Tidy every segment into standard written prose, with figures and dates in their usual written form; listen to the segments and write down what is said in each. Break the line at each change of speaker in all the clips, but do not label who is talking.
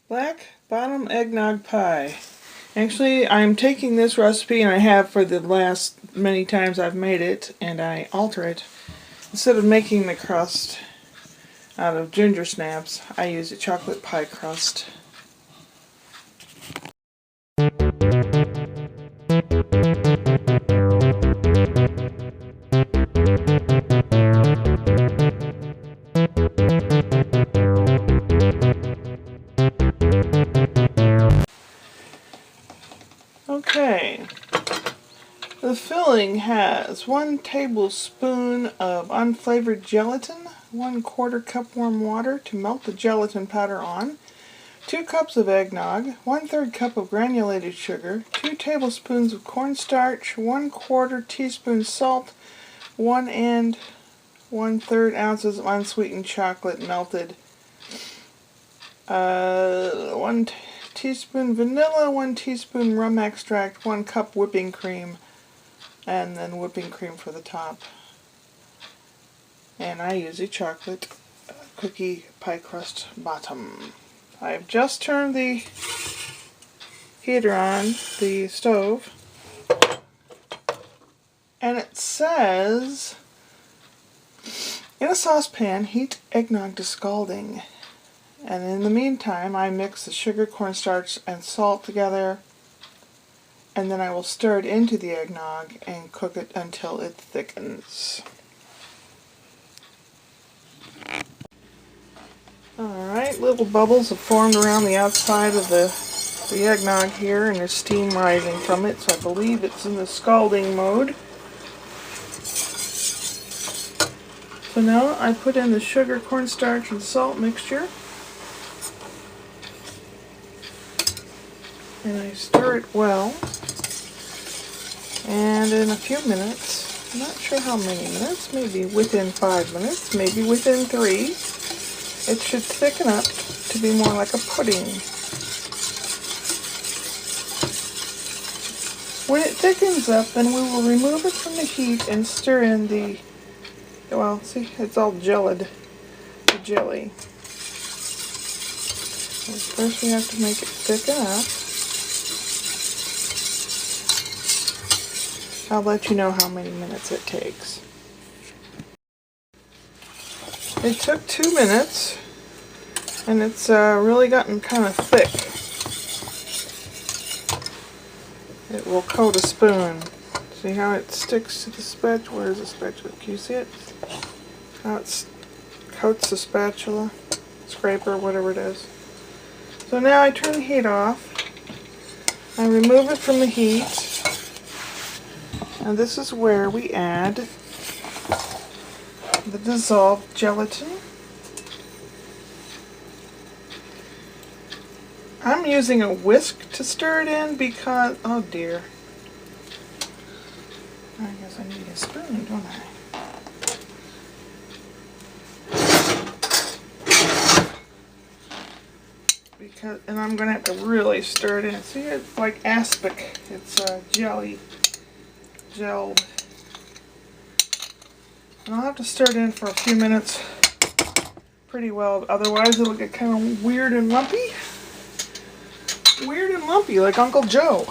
Black bottom eggnog pie. Actually, I'm taking this recipe, and I have for the last many times I've made it, and I alter it. Instead of making the crust out of ginger snaps, I use a chocolate pie crust. Okay, the filling has 1 tablespoon of unflavored gelatin, 1/4 cup warm water to melt the gelatin powder on, 2 cups of eggnog, 1/3 cup of granulated sugar, 2 tablespoons of cornstarch, 1/4 teaspoon salt, 1 and 1/3 ounces of unsweetened chocolate melted, 1 teaspoon vanilla, 1 teaspoon rum extract, 1 cup whipping cream, and then whipping cream for the top. And I use a chocolate cookie pie crust bottom. I've just turned the heater on, the stove, and it says, in a saucepan, heat eggnog to scalding. And in the meantime, I mix the sugar, cornstarch, and salt together, and then I will stir it into the eggnog and cook it until it thickens. Alright, little bubbles have formed around the outside of the eggnog here, and there's steam rising from it, so I believe it's in the scalding mode. So now I put in the sugar, cornstarch, and salt mixture, and I stir it well, and in a few minutes, I'm not sure how many minutes, maybe within 5 minutes, maybe within 3, it should thicken up to be more like a pudding. When it thickens up, then we will remove it from the heat and stir in the, well, see, it's all gelid, the jelly. So first we have to make it thicken up. I'll let you know how many minutes it takes. It took 2 minutes, and it's really gotten kind of thick. It will coat a spoon. See how it sticks to the spatula? Where's the spatula? Can you see it? How it coats the spatula, scraper, whatever it is. So now I turn the heat off. I remove it from the heat. And this is where we add the dissolved gelatin. I'm using a whisk to stir it in because, oh dear, I guess I need a spoon, don't I? Because, and I'm going to have to really stir it in. See, it's like aspic. It's jelly. Gelled. And I'll have to stir it in for a few minutes pretty well, otherwise it'll get kind of weird and lumpy. Weird and lumpy, like Uncle Joe.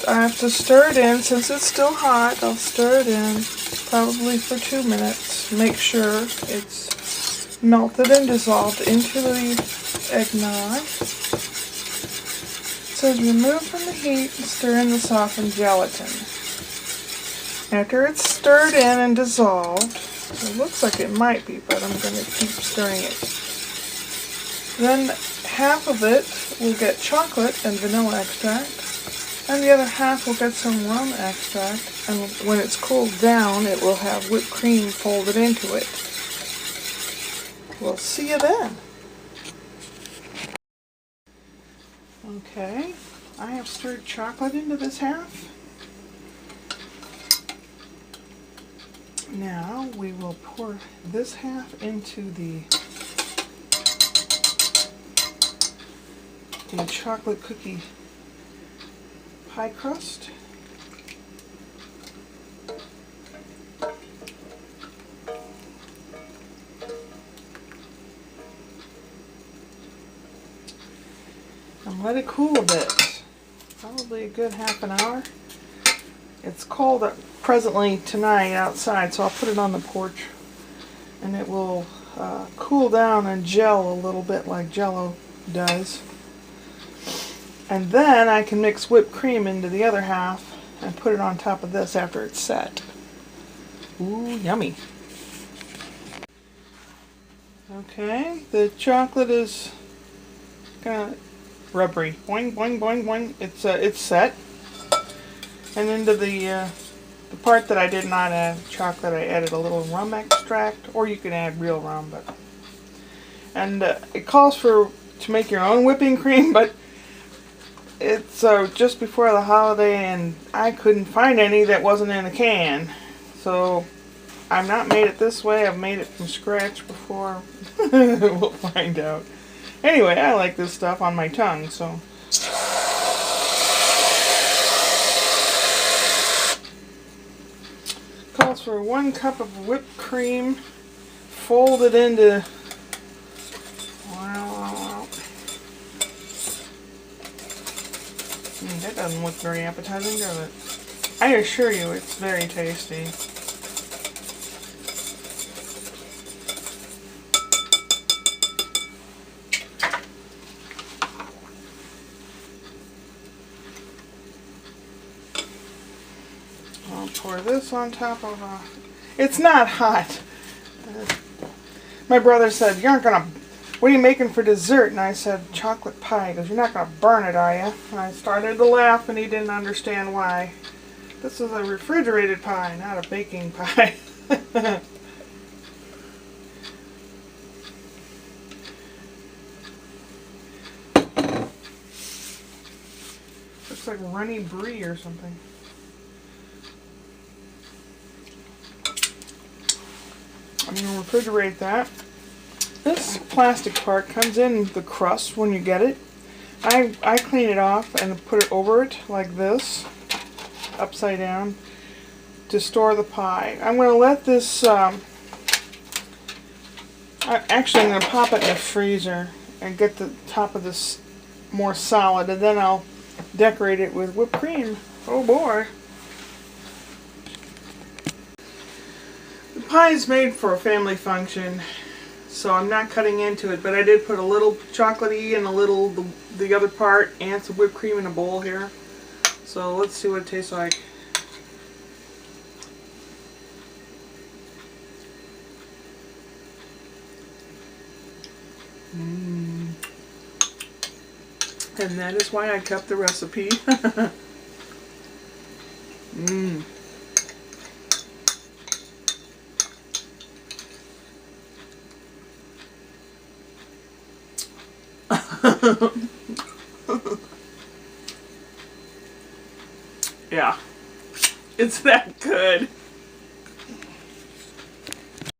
I have to stir it in. Since it's still hot, I'll stir it in probably for 2 minutes. Make sure it's melted and dissolved into the eggnog. It says remove from the heat and stir in the softened gelatin. After it's stirred in and dissolved, it looks like it might be, but I'm going to keep stirring it. Then half of it will get chocolate and vanilla extract, and the other half will get some rum extract, and when it's cooled down, it will have whipped cream folded into it. We'll see you then. Okay, I have stirred chocolate into this half. Now we will pour this half into the chocolate cookie pie crust. and let it cool a bit. Probably a good half an hour. It's cold presently tonight outside, so I'll put it on the porch and it will cool down and gel a little bit like Jell-O does. And then I can mix whipped cream into the other half and put it on top of this after it's set. Ooh, yummy. Okay, the chocolate is kind of rubbery. Boing, boing, boing, boing. It's set. And into the part that I did not add chocolate, I added a little rum extract, or you can add real rum. And it calls for to make your own whipping cream, but it's just before the holiday, and I couldn't find any that wasn't in a can. So I've not made it this way. I've made it from scratch before. We'll find out. Anyway, I like this stuff on my tongue, so. Calls for 1 cup of whipped cream folded into, that doesn't look very appetizing, does it? I assure you it's very tasty. I'll pour this on top of it's not hot. My brother said, "You aren't gonna, what are you making for dessert?" And I said, "Chocolate pie." He goes, "You're not gonna burn it, are you?" And I started to laugh and he didn't understand why. This is a refrigerated pie, not a baking pie. Looks like runny brie or something. I'm going to refrigerate that. This plastic part comes in the crust when you get it. I clean it off and put it over it like this, upside down, to store the pie. I'm going to let this, actually I'm going to pop it in the freezer and get the top of this more solid, and then I'll decorate it with whipped cream. Oh boy. The pie is made for a family function, so I'm not cutting into it, but I did put a little chocolatey and a little the other part and some whipped cream in a bowl here. So let's see what it tastes like. And that is why I kept the recipe. Yeah, it's that good.